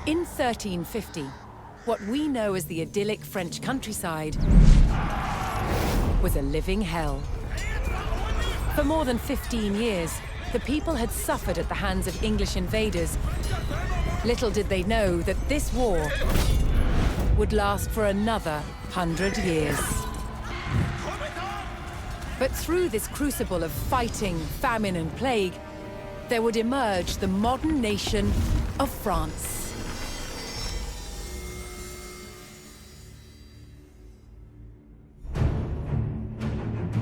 In 1350, what we know as the idyllic French countryside was a living hell. For more than 15 years, the people had suffered at the hands of English invaders. Little did they know that this war would last for another 100 years. But through this crucible of fighting, famine, and plague, there would emerge the modern nation of France.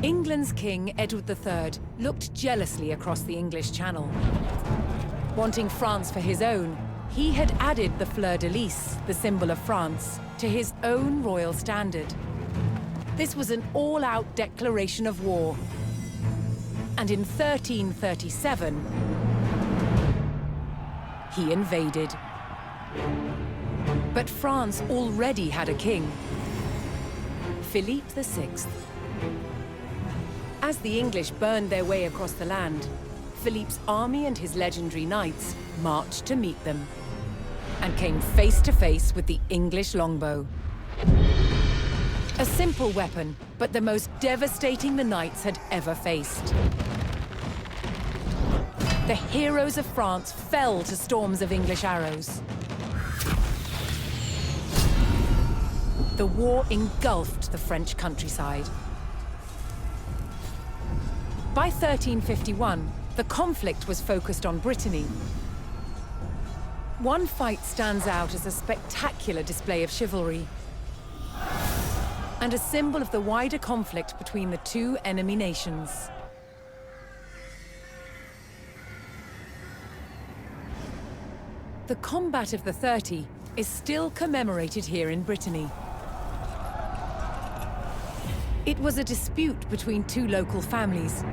England's King, Edward III, looked jealously across the English Channel. Wanting France for his own, he had added the fleur-de-lis, the symbol of France, to his own royal standard. This was an all-out declaration of war. And in 1337, he invaded. But France already had a king, Philippe VI. As the English burned their way across the land, Philippe's army and his legendary knights marched to meet them and came face to face with the English longbow. A simple weapon, but the most devastating the knights had ever faced. The heroes of France fell to storms of English arrows. The war engulfed the French countryside. By 1351, the conflict was focused on Brittany. One fight stands out as a spectacular display of chivalry and a symbol of the wider conflict between the two enemy nations. The Combat of the 30 is still commemorated here in Brittany. It was a dispute between two local families.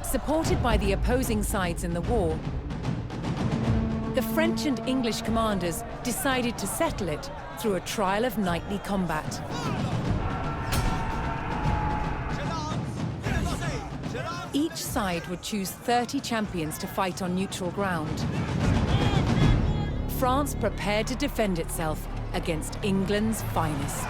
Supported by the opposing sides in the war, the French and English commanders decided to settle it through a trial of knightly combat. Each side would choose 30 champions to fight on neutral ground. France prepared to defend itself against England's finest.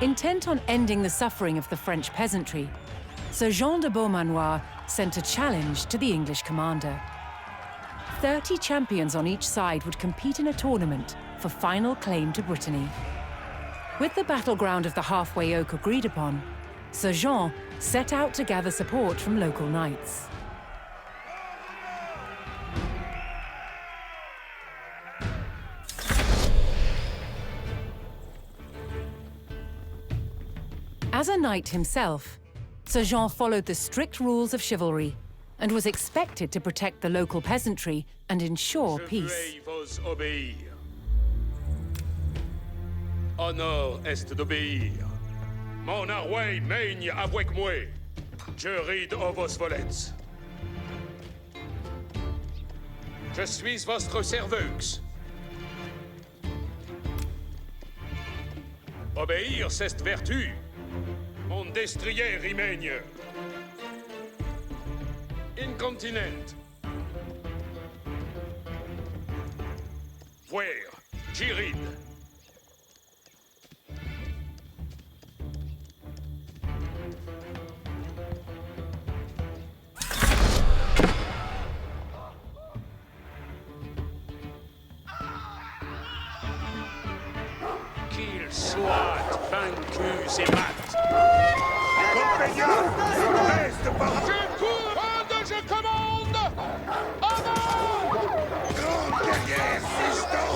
Intent on ending the suffering of the French peasantry, Sir Jean de Beaumanoir sent a challenge to the English commander. 30 champions on each side would compete in a tournament for final claim to Brittany. With the battleground of the halfway oak agreed upon, Sir Jean set out to gather support from local knights. As a knight himself, Sir Jean followed the strict rules of chivalry and was expected to protect the local peasantry and ensure peace. Honneur est d'obéir. Mon arway mègne avec moi. Je ride au vos volets. Je suis votre serveuse. Obéir, c'est vertu. Mon destrier rimègne. Incontinent. Voir, j'iride. Qu'ils soient vaincus et mat. Compagnon, reste par... Je cours, je commande. Avant! Grande guerrière, fiston!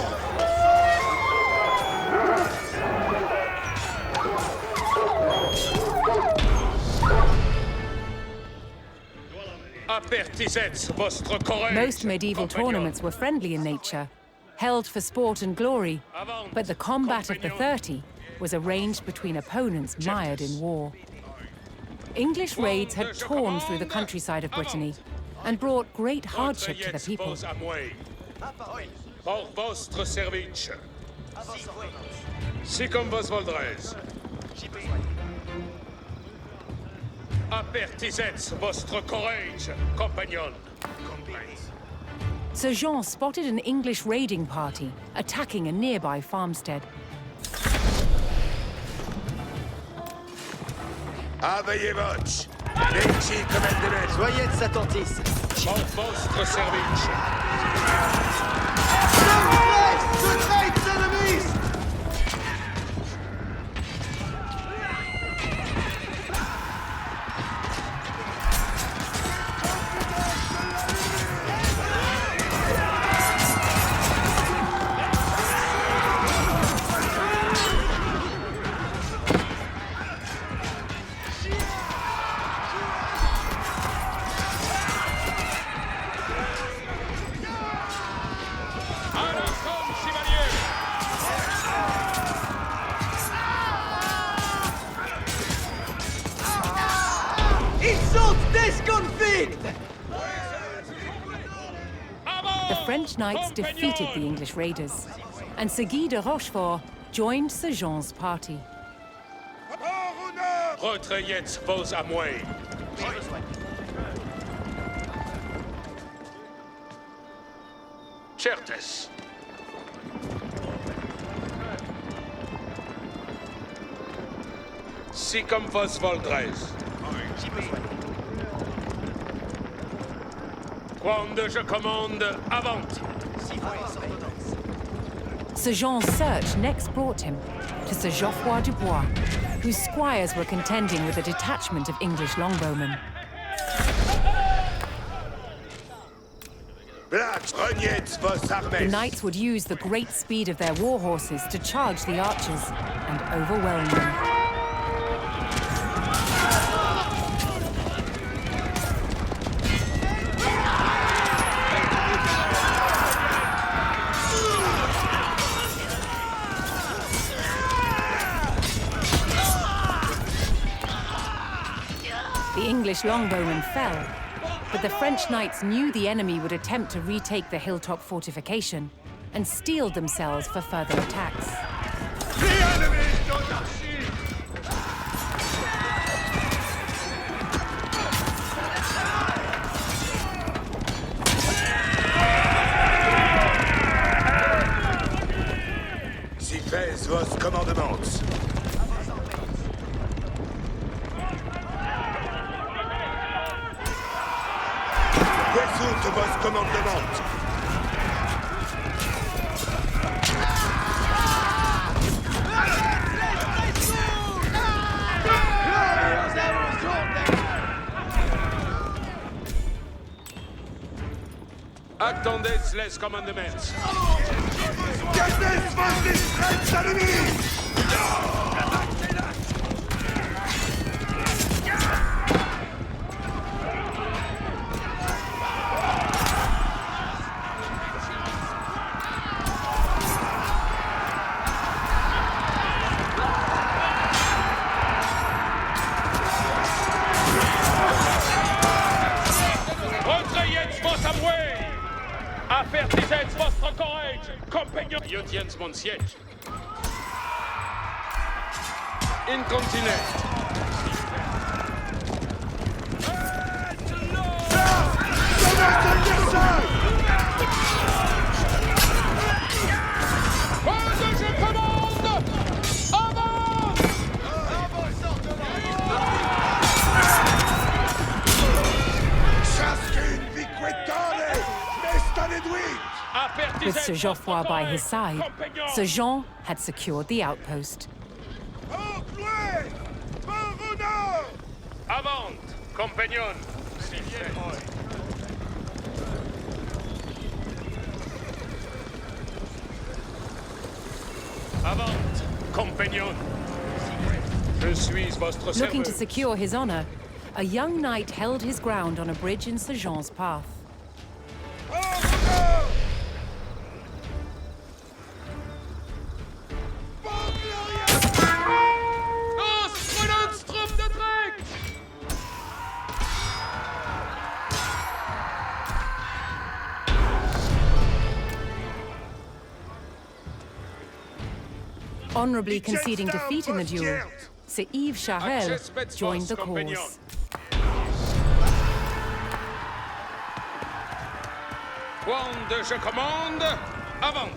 Apertisez vostre courage. Most medieval compagnon. tournaments were friendly in nature, held for sport and glory, but the combat of the 30 was arranged between opponents mired in war. English raids had torn through the countryside of Brittany and brought great hardship to the people. Por vostre service. Si comme vos voldrez. Apertisez vostre courage, compagnon. Sir Jean spotted an English raiding party attacking a nearby farmstead. Aveillez votre. Veci commandement. Soyez de Satantis. Por vostre service. The great enemies! Ils sont disconfit! The French knights defeated the English raiders, and Sir Guy de Rochefort joined Sir Jean's party. Retrayez vos amouets. Certes. Si comme vos voldrez. Quand je commande, avant. Sir Jean's search next brought him to Sir Geoffroy Dubois, whose squires were contending with a detachment of English longbowmen. Black, reniez vos The armées. knights would use the great speed of their war horses to charge the archers and overwhelm them. The English longbowmen fell, but the French knights knew the enemy would attempt to retake the hilltop fortification and steeled themselves for further attacks. The enemy d'Anarchie! Si faites vos commandements. Résoute vos commandements. Attendez les commandements. Gardez vos discrets ennemis! Retrayez vos amouets. Apertisez vostre courage, compagnon. Je tiens mon siège. Incontinent. Quand je commande, avant. Ciascun vi quetale, mestane duit! With Sir Geoffroy by his side, Sir Jean had secured the outpost. Employé! Par honneur! Avant, compagnon. Avant, compagnon. Je suis votre Looking to serveur. secure his honor, a young knight held his ground on a bridge in Sir Jean's path. Honorably conceding defeat in the duel, Sir Yves Charel joined the cause. Wand, je commande, avant!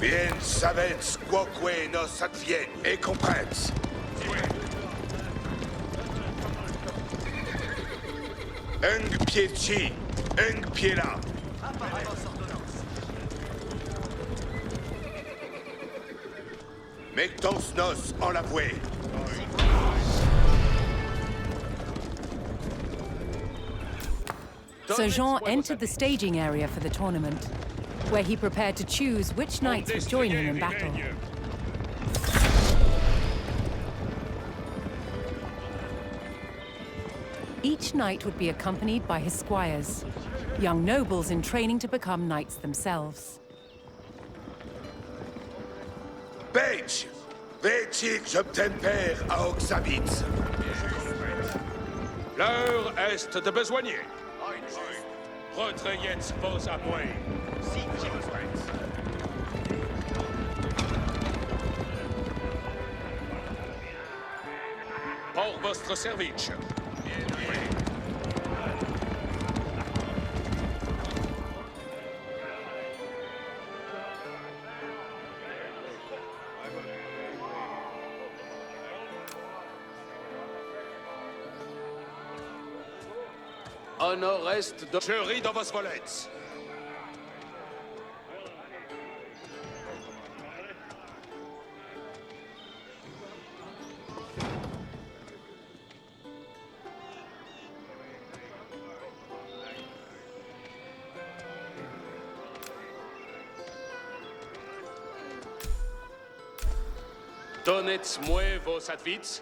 Bien savets quoque nos advient et comprens. Un pied ci, un pied là. Mettons nos en l'avoué. Sir Jean entered the staging area for the tournament, where he prepared to choose which knights would join him in battle. Each knight would be accompanied by his squires, young nobles in training to become knights themselves. Page, vais-tu que j'obtienne père à Oxabitz? L'heure est de besoigner. Retrayez vos à moi. Pour votre service. Honor est de... Je ris dans vos volets. Donnez-moi vos advices.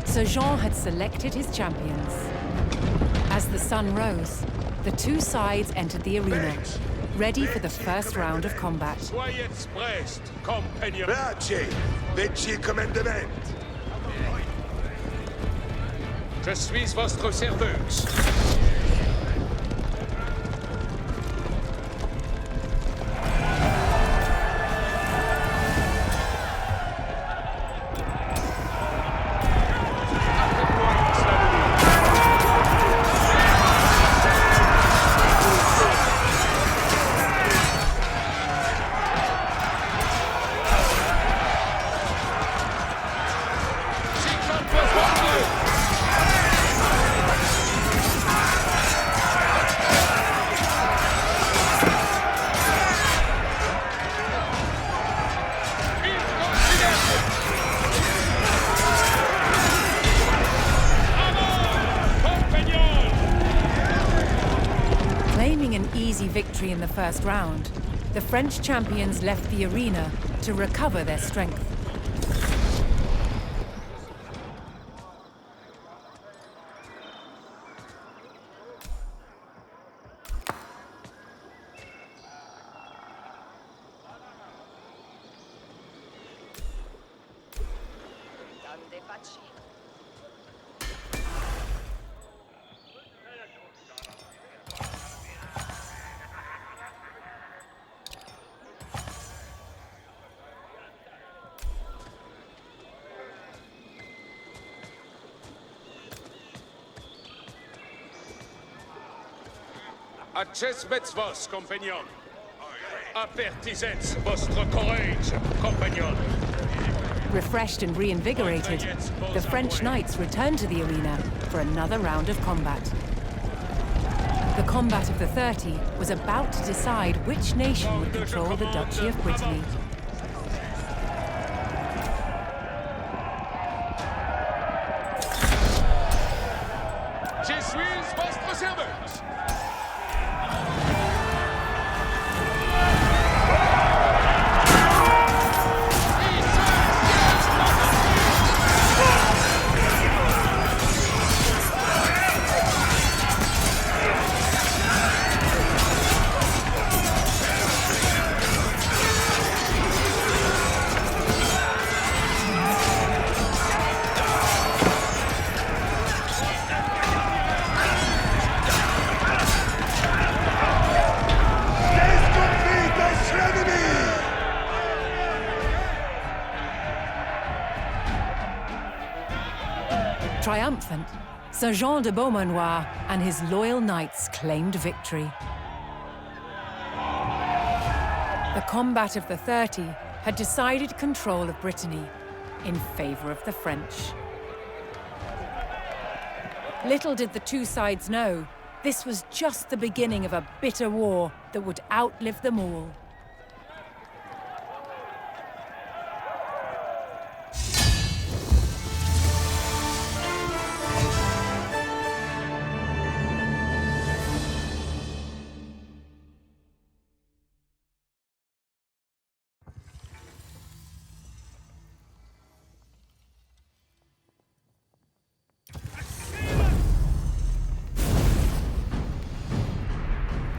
Sir Jean had selected his champions. As the sun rose, the two sides entered the arena, ready for the first round of combat. Soyez prest, compagnon. Brace, veci commandement. Je suis votre serveuse. Claiming an easy victory in the first round, the French champions left the arena to recover their strength. Acesvets vos, compagnon. Apertisets vostre courage, compagnon. Refreshed and reinvigorated, the French knights returned to the arena for another round of combat. The combat of the 30 was about to decide which nation would control the Duchy of Brittany. Je suis votre servante. Triumphant, Sir Jean de Beaumanoir and his loyal knights claimed victory. The combat of the 30 had decided control of Brittany in favor of the French. Little did the two sides know, this was just the beginning of a bitter war that would outlive them all.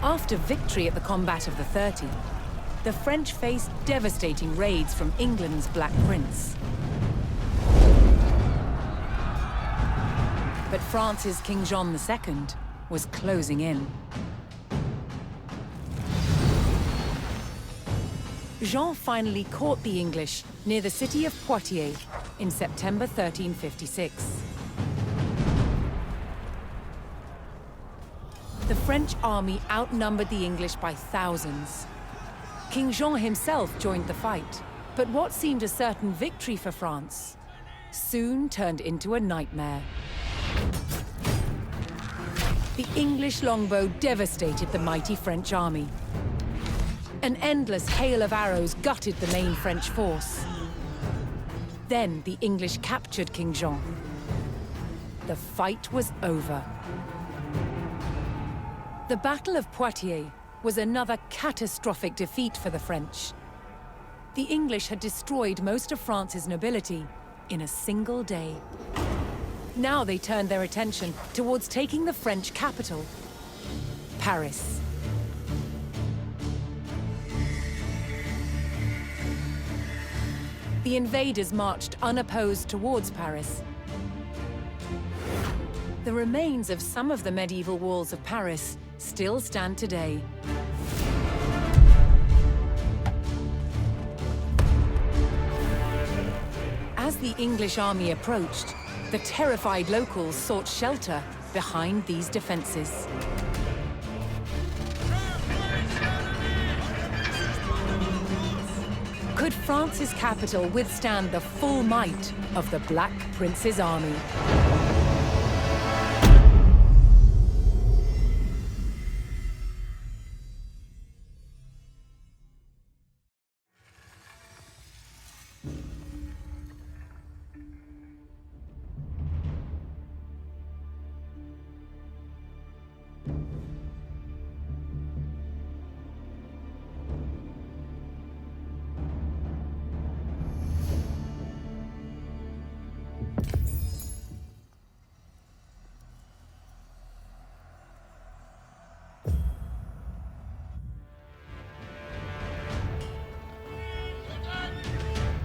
After victory at the combat of the 30, the French faced devastating raids from England's Black Prince. But France's King John II was closing in. Jean finally caught the English near the city of Poitiers in September 1356. The French army outnumbered the English by thousands. King Jean himself joined the fight, but what seemed a certain victory for France soon turned into a nightmare. The English longbow devastated the mighty French army. An endless hail of arrows gutted the main French force. Then the English captured King Jean. The fight was over. The Battle of Poitiers was another catastrophic defeat for the French. The English had destroyed most of France's nobility in a single day. Now they turned their attention towards taking the French capital, Paris. The invaders marched unopposed towards Paris. The remains of some of the medieval walls of Paris still stand today. As the English army approached, the terrified locals sought shelter behind these defenses. Could France's capital withstand the full might of the Black Prince's army?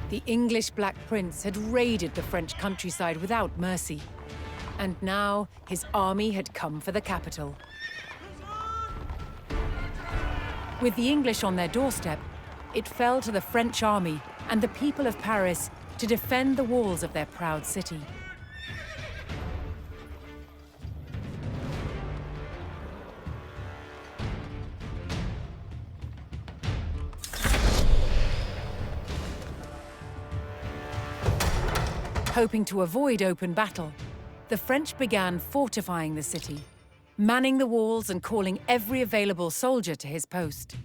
The English Black Prince had raided the French countryside without mercy. And now his army had come for the capital. With the English on their doorstep, it fell to the French army and the people of Paris to defend the walls of their proud city. Hoping to avoid open battle, the French began fortifying the city, manning the walls and calling every available soldier to his post.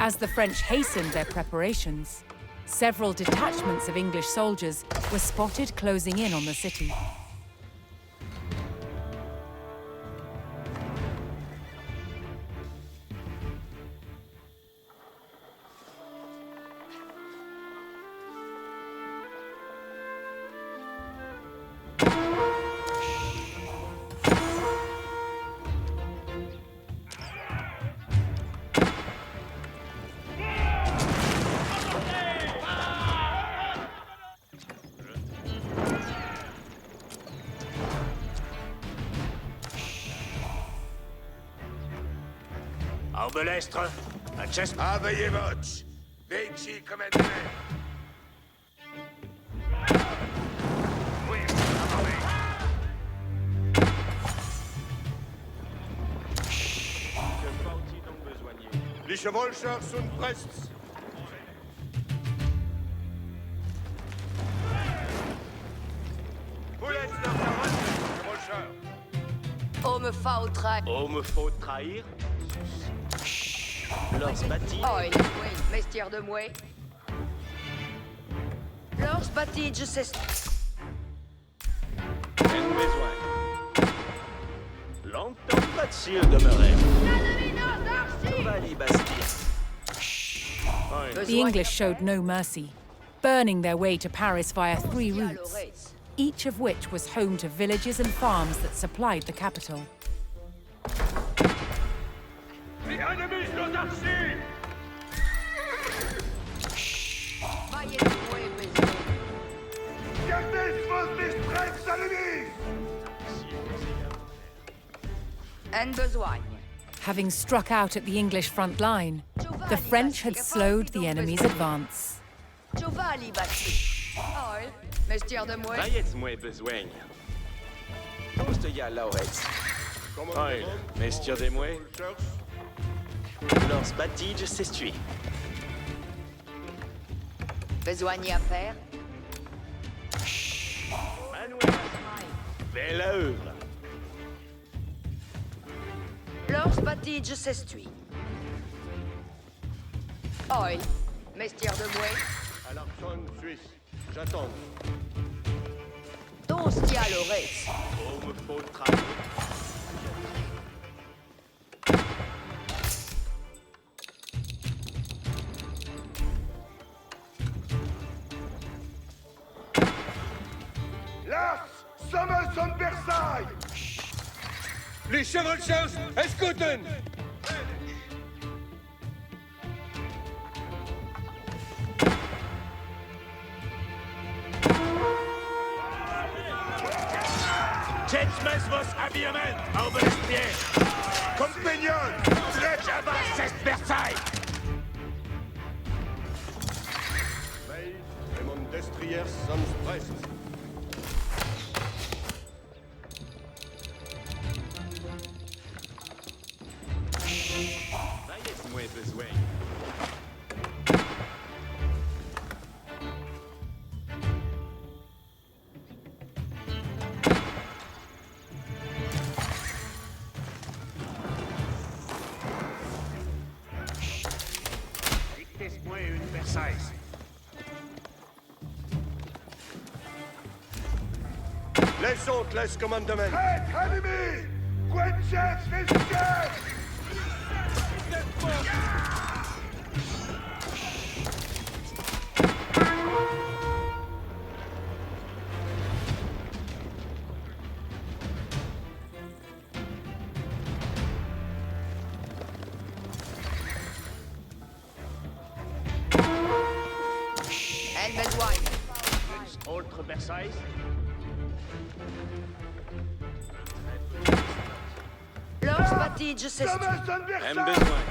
As the French hastened their preparations, several detachments of English soldiers were spotted closing in on the city. Belestre, richest. Avayez votre. Veci commandement. Oui, Die Chevaucheurs sont prêts. Vous êtes dans la chevaucheurs. On me faut trahir. Oh, me faut trahir. Lors bâti. Oh, il est moué, mestière de moué. Lors bâti, je sais. En besoin. Longtemps pas de cire demeurait. Vali Bastille. The English showed no mercy, burning their way to Paris via 3 routes, each of which was home to villages and farms that supplied the capital. The enemies not archers! Gardez vos distress ennemis! En besoin. Having struck out at the English front line, the French had slowed the enemy's advance. Giovanni bâti. Oh, mestière de moué. Vayez-moi besoin. Tous de ya Lauretz. Oil, mestier de moi. Lors bâti, je s'estui. Besoin à faire. Manuel. Belle œuvre. Lors bâti, je s'estui. Oh, mestière de moué. À l'Archon suisse, j'attends. Tous tia Lauretz. Oh, me faut trahir. Lars, Sommer von Versailles! Les chevaucheurs, escouten! Jetmes vos aviament, au Belestier. Compagnon, Jabas est Versailles. Weil, mon destriers sont prêts. Vayez-moi besoin. Dictez-moi une Versailles. Les autres laissent commandement. Hey, ennemis! Quenchers, messieurs! En besoin. Autre Versailles. Lors bâti, je s'estui. Sommer von En Versailles! besoin.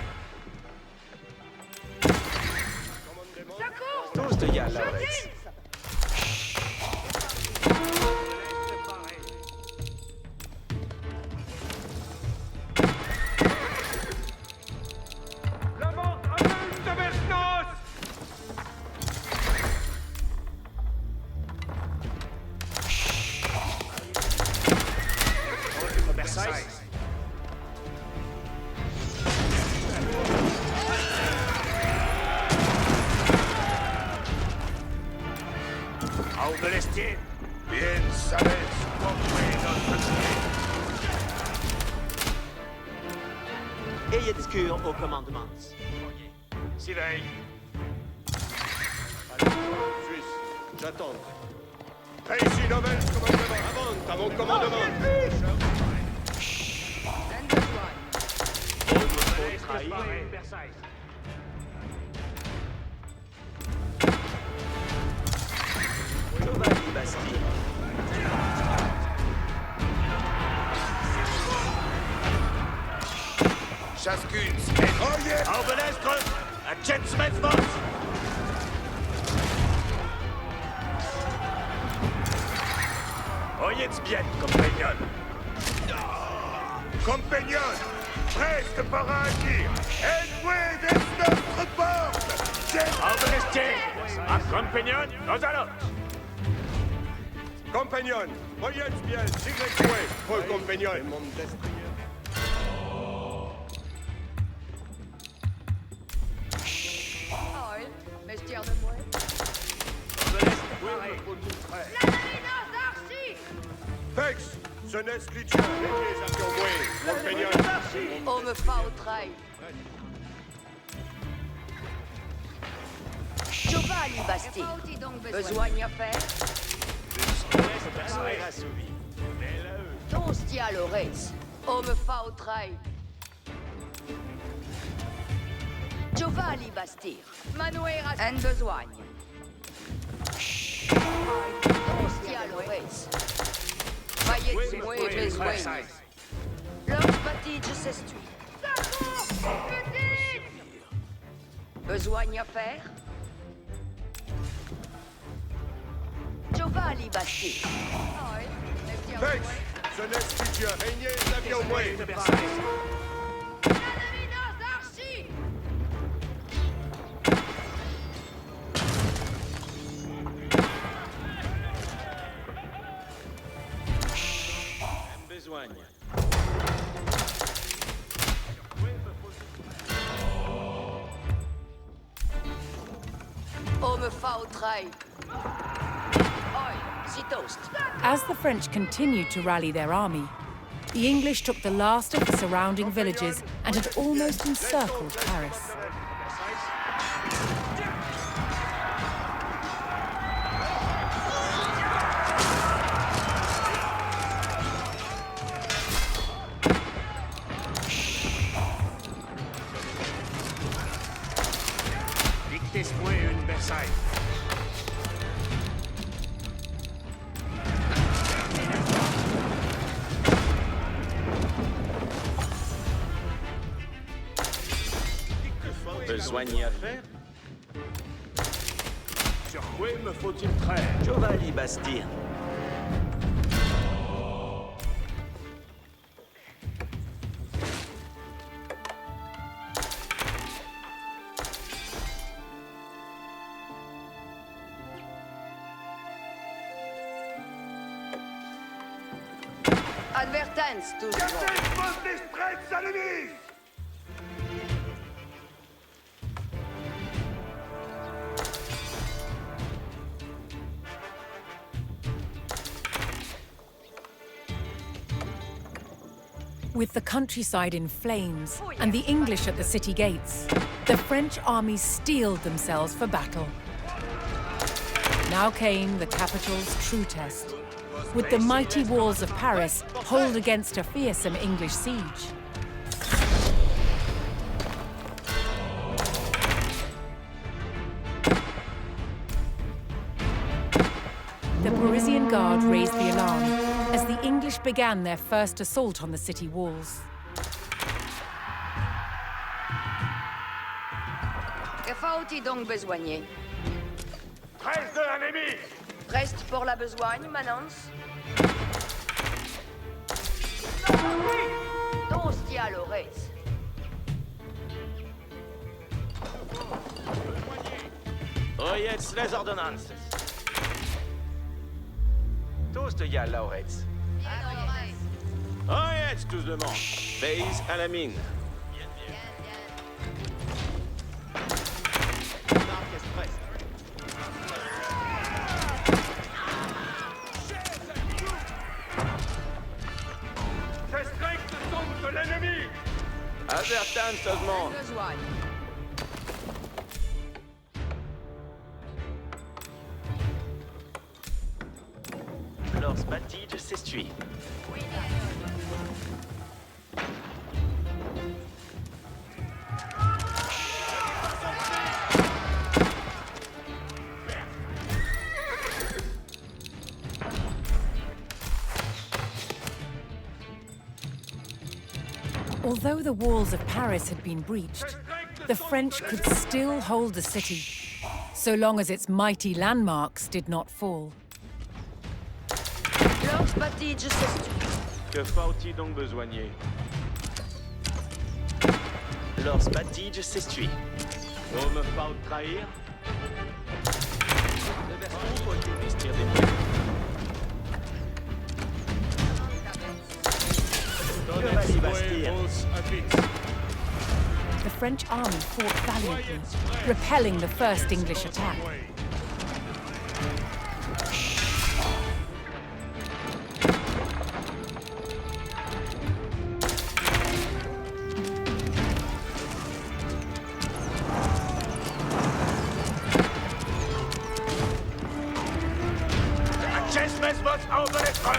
Tous de ya Lauretz. Versailles. Auf de l'Estier. Bien sabes Ayez de cure au commandement. Siveille. Suisse, j'attends. Réussi novel commandement. Avance à mon commandement. Versailles. Giovanni Bastille. Chaskuns. Oh yeah! Auf de l'Est. A Jetsmethos. Oh, jetzt bien, compagnon. Compagnon! Presque par un tir! Ennoué vers notre porte! Auf de l'Estier. A compagnon. Nos allons. Compagnon! Voyez bien, siglet joué, pour compagnon! Mon destrier. Oil, mestière de moi. Fex! Ce n'est scritture! Les avions moués, compagnon! On me fa au trail. Giovanni Basti. Besoin à faire? Versailles assouvi. Ton stia l'ores. On me fa au trail. Giovanni Bastir. Manuera en besoin. Ton stia l'ores. Maillet moué besoin. L'homme batige s'estui. Besoin à faire? Giovanni Basti. Fex! Ce n'est scritture! Régnez les avions moués! Besogne. On me fa au trail. Oi, si toast. As the French continued to rally their army, the English took the last of the surrounding villages and had almost encircled Paris. Dictez-moi une Versailles. Besogne à faire? Sur quoi me faut-il traire? Giovanni Bastille. Advertence, toujours. Poste des straits ennemis! With the countryside in flames and the English at the city gates, the French armies steeled themselves for battle. Now came the capital's true test. Would the mighty walls of Paris hold against a fearsome English siege? The Parisian Guard raised the alarm as the English began their first assault on the city walls. Que faut-il donc besoigner? 13 de l'ennemi! Reste pour la besogne, Manance? Ton stia l'ores. Oh, jetzt les ordonnances. Toast ya Lauretz. Arrête, tous de manche. Base à la mine. C'est strict zone de l'ennemi! Avertan seulement. Besoin. Lors Batige s'essuie. Although the walls of Paris had been breached, the French could still hold the city, so long as its mighty landmarks did not fall. Lors Batige s'essuie. Que faut-il donc besoigner? Lors Batige s'essuie. On me faut trahir? Investir des moyens. Donnex Bastia. vos habits. The French army fought valiantly, repelling the first English attack. Nachesmes vos overefol!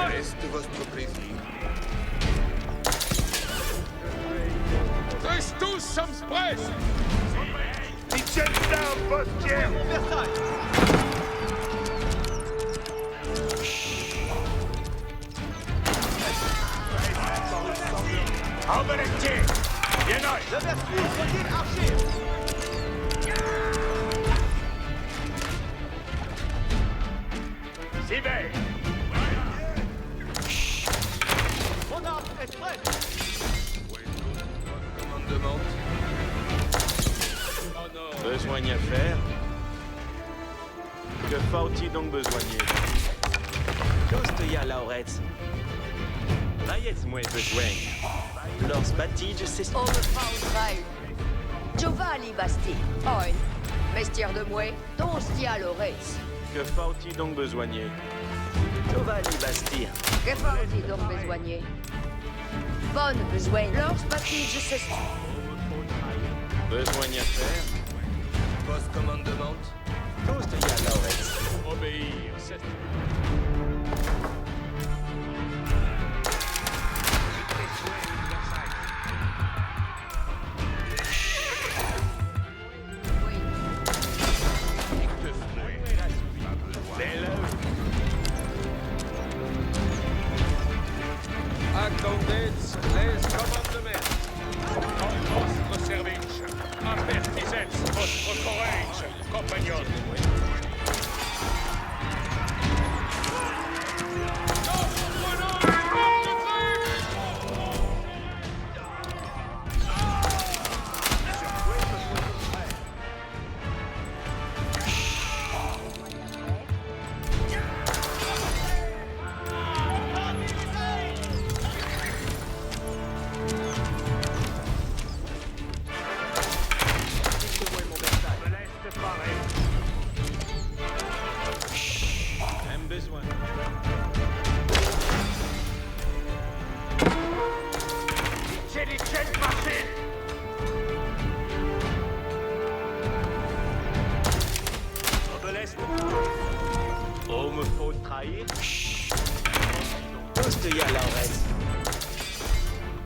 Reste votre plaisir. Tous sommes prêts! Richesta postière! Overestier! Bien Siver! Commandement. Besoin à faire? Que faut-il donc besoigner? Tous ya Lauretz. Rayez moi besoin. Lors Batige s'essuie. On me faudrait. Giovanni Basti. Oi. Mestière de moi. Ton stial Ores. Que faut-il donc besoigner? Giovanni Bastia. Que faut-il donc besoigner? Bonne besoin. Lors Batige s'essuie. Besoin à faire? Post commandement. Tous ya Lauretz. Obéir, c'est... Accordez les commandements! En vostre service, avertisez votre courage, compagnon. Même besoin. J'ai les chaînes marchées! Obeleste. On me faut trahir? Tous ya Lauretz.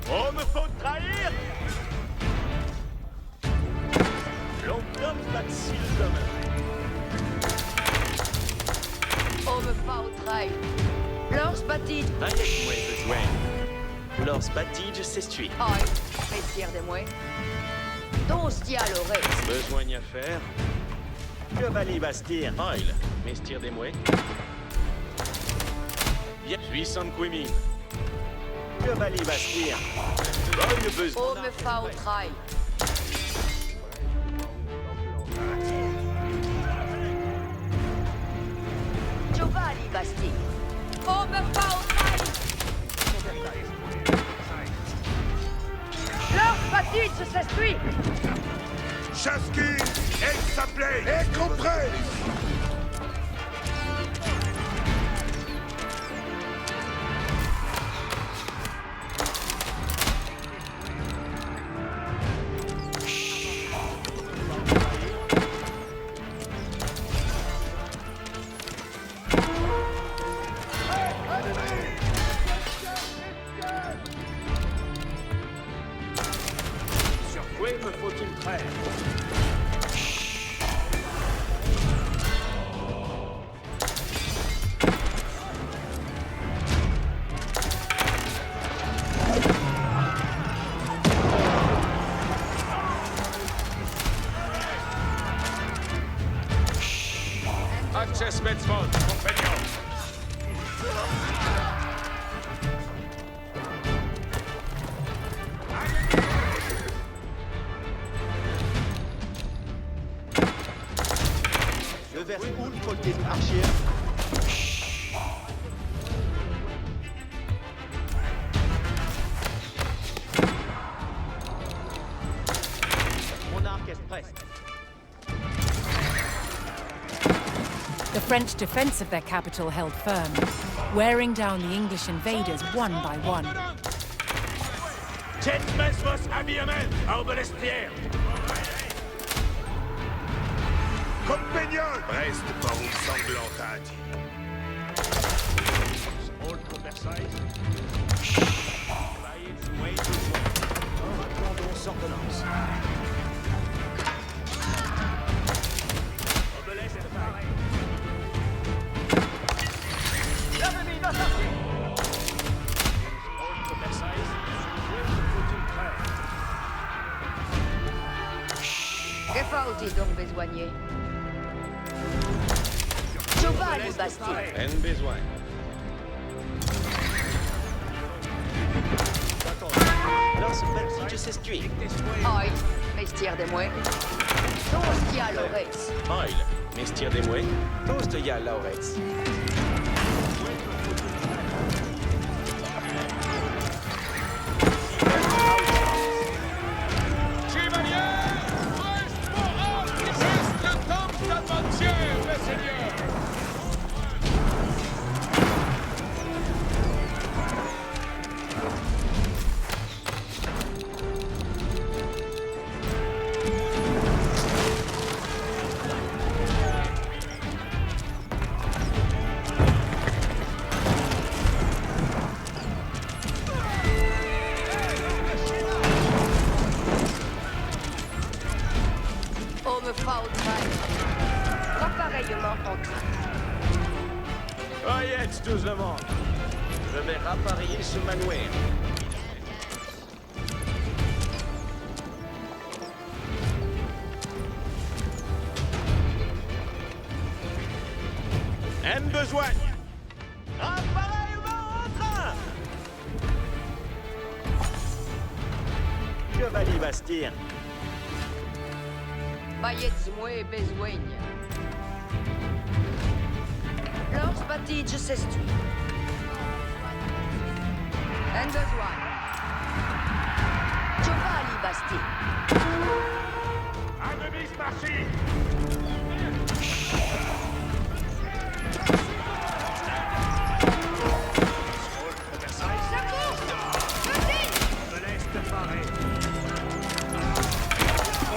On me faut trahir? L'homme Batsil demain. On me faudrait. Lors Batige. Rayez moi besoin. Lors Batige s'essuie. Oi. Mestière de moi. Ton stial Ores. Besoin à faire? Giovanni Bastia. Oil. Mestir des mouets. Bien. Puissant Quimine. Giovanni Bastia. Bonne besoin. On me faudrait. Giovanni Basti. On me pas au train! Leur fatigue s'essuie! Chaskin, ex-appelé, et compris! Sur quoi me faut-il prêt? Access Metzvon, compagnon. Le vers où il faut le archer? Mon arc est prêt. The French defense of their capital held firm, wearing down the English invaders one by one. Jet mesvos habiamen, arbelestier! Compagnon! Reste par une sanglantade. Que faut-il donc besoigner? Giovanni Bastille! En besoin. Lance vertige s'essuie. Oil, mestière de moi. Tostia Loretz. Oil, mestière des mouets. Toast ya Lauretz. Chevalier! Reste pour ordre, richest, le temple d'aventure, mes seigneurs! On me fera au train. Appareillement en train. Oyez tous le monde. Je vais rappareiller ce manoir. En besoin. Appareillement en train. Chevalier Bastille. Baillets moi besoigne. Leurs batiges s'essuie. Un besoin. Giovanni Bastille. Ennemis marchi!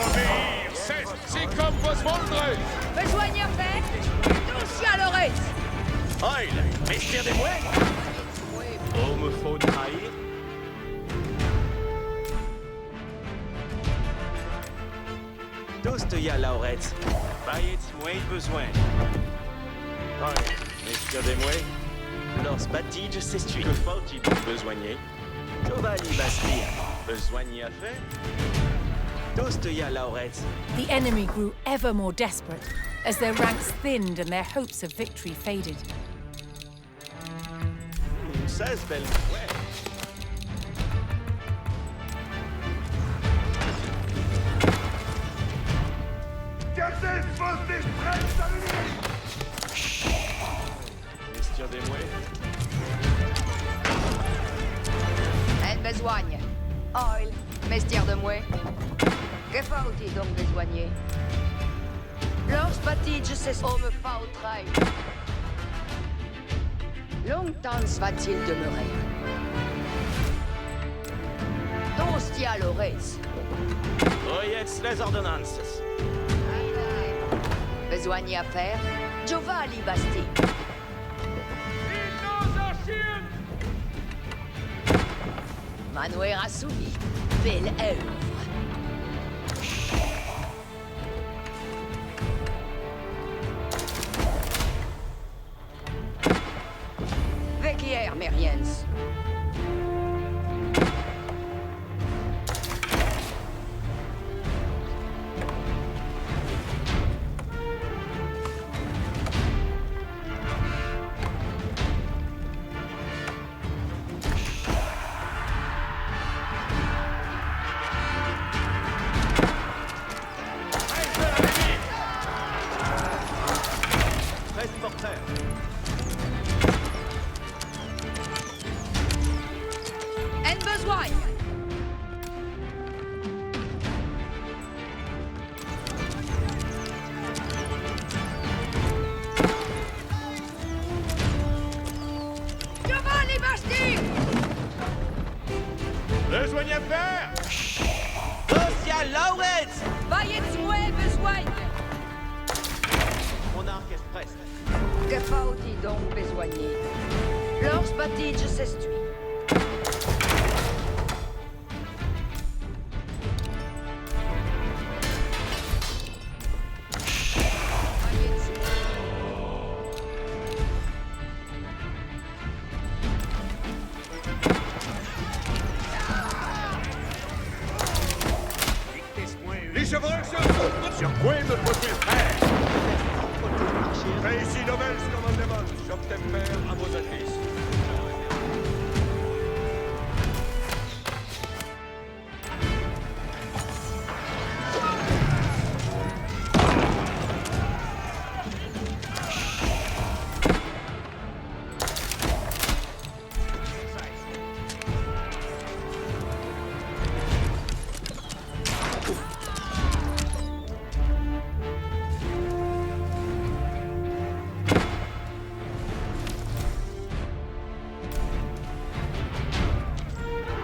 Obéir, c'est comme vos voldres! Besoigne fait. Tostia Loretz. Oil, messieurs des mouets. Oh, me faut trahir. Toast ya Lauretz. Baillets mouets besoin. Oil, messieurs des mouets. Leurs batiges s'essuient. Que faut-il besoigner? Giovanni Bastille. Besoigner à fait? Toast ya Lauretz. The enemy grew ever more desperate as their ranks thinned and their hopes of victory faded. 16 belles mouets. Gardez vos distress ennemis! Messieurs des mouets. Mouet. Que faut-il donc besoigner? Lors spatige c'est homme fautrai. Longtemps va-t-il demeurer? Tostia lores. Oyez les ordonnances. Besoigner à faire? Giovanni Basti. Manuel Rassouli. Belle œuvre. Vecchier Meriens. En besoin. Giovanni Basti! Besoin à faire! Tostia Lawrence! Veuillez Mouet besoin. Mon arc est prêt. Que faut-il donc besoigner? Lors spatige s'estui. Les chevreuils sur quoi me faut-il faire? Réussi nouvelle commandement, j'obtempère à vos adresses.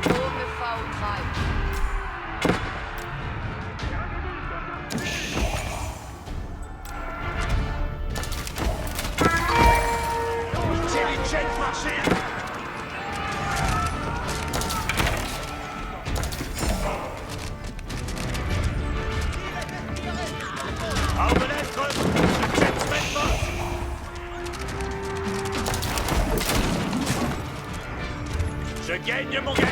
Homme fautrai. C'est les jets marchés! Arbalète, Jetsman Boss! Je gagne mon gate!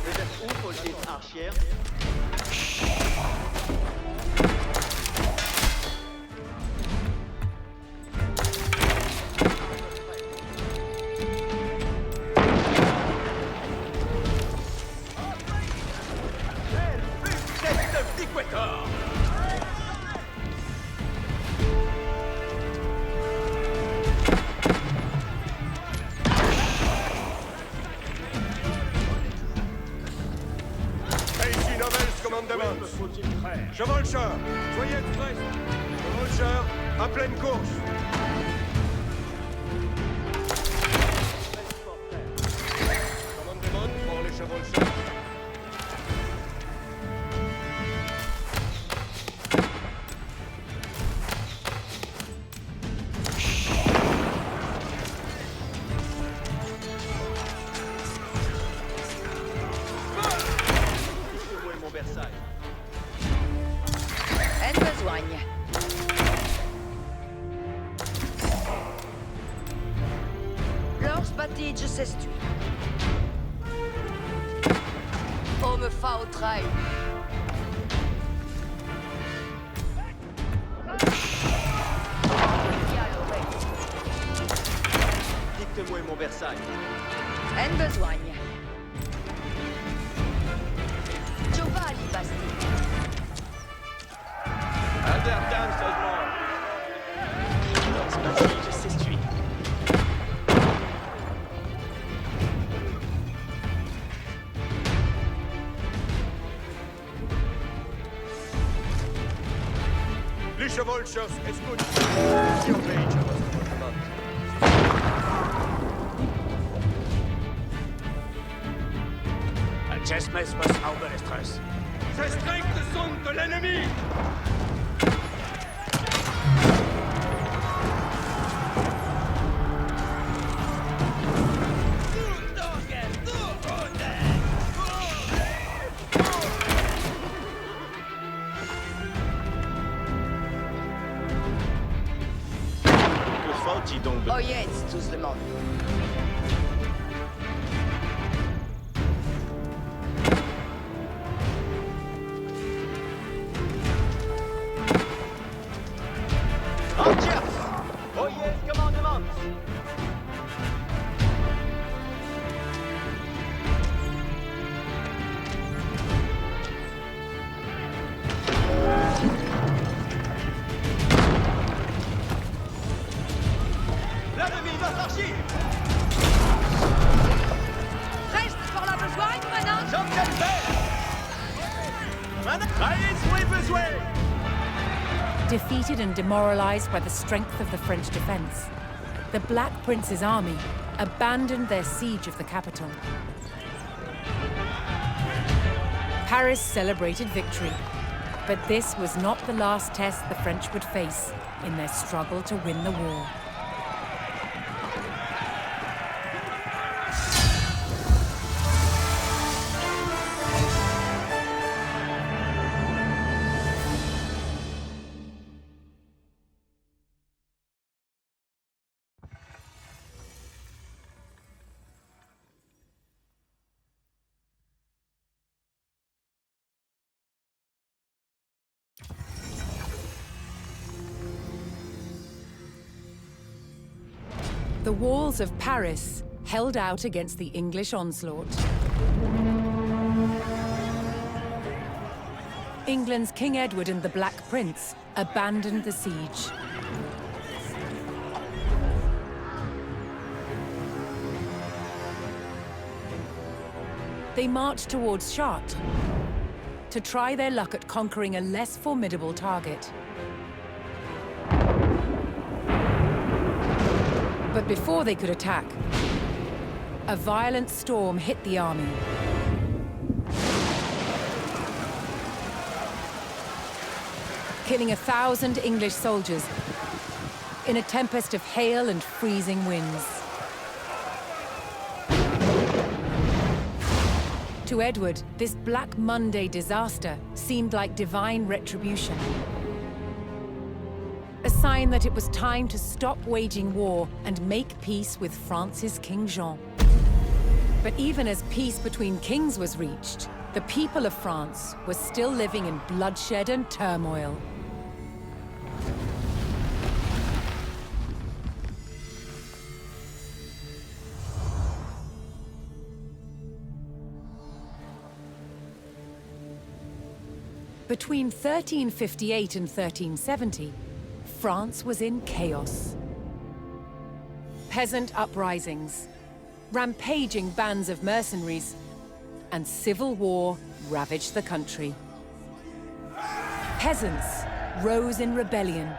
Vous êtes où, police archière? Réussi nouvelle commandement. Chevalcheur, soyez express. Chevalcheur, en pleine course. Commandement pour les chevalcheurs. Où est mon Versailles? En besoin. Lors spatige s'estui. Homme fautrai. Dicte-moi mon Versailles. En besoin. Giovanni Basti. Alderdan seulement. Spatige s'estue. Licher Vultures, escuchen. Surveille à votre commande. Adjustments was Auberstress. C'est strict son de l'ennemi! Oh jetzt, tout le monde. Entière! Oyez le commandement! L'ennemi va s'archiver! Reste pour la besogne, maintenant. J'en quelle belle! Allez, sweep this way! Defeated and demoralized by the strength of the French defense, the Black Prince's army abandoned their siege of the capital. Paris celebrated victory, but this was not the last test the French would face in their struggle to win the war. The walls of Paris held out against the English onslaught. England's King Edward and the Black Prince abandoned the siege. They marched towards Chartres to try their luck at conquering a less formidable target. But before they could attack, a violent storm hit the army. Killing 1,000 English soldiers in a tempest of hail and freezing winds. To Edward, this Black Monday disaster seemed like divine retribution. A sign that it was time to stop waging war and make peace with France's King Jean. But even as peace between kings was reached, the people of France were still living in bloodshed and turmoil. Between 1358 and 1370, France was in chaos. Peasant uprisings, rampaging bands of mercenaries, and civil war ravaged the country. Peasants rose in rebellion,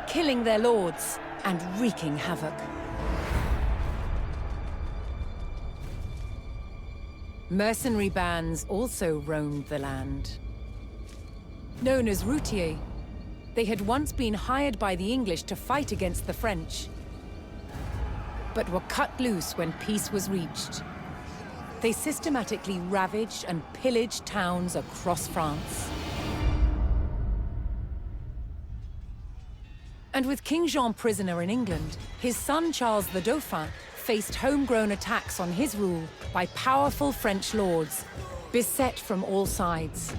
killing their lords and wreaking havoc. Mercenary bands also roamed the land. Known as routiers, they had once been hired by the English to fight against the French, but were cut loose when peace was reached. They systematically ravaged and pillaged towns across France. And with King Jean prisoner in England, his son Charles the Dauphin faced homegrown attacks on his rule by powerful French lords, beset from all sides.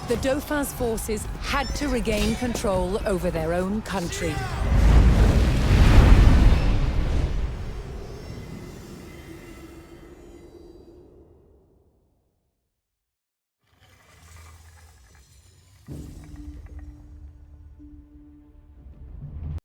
The Dauphin's forces had to regain control over their own country.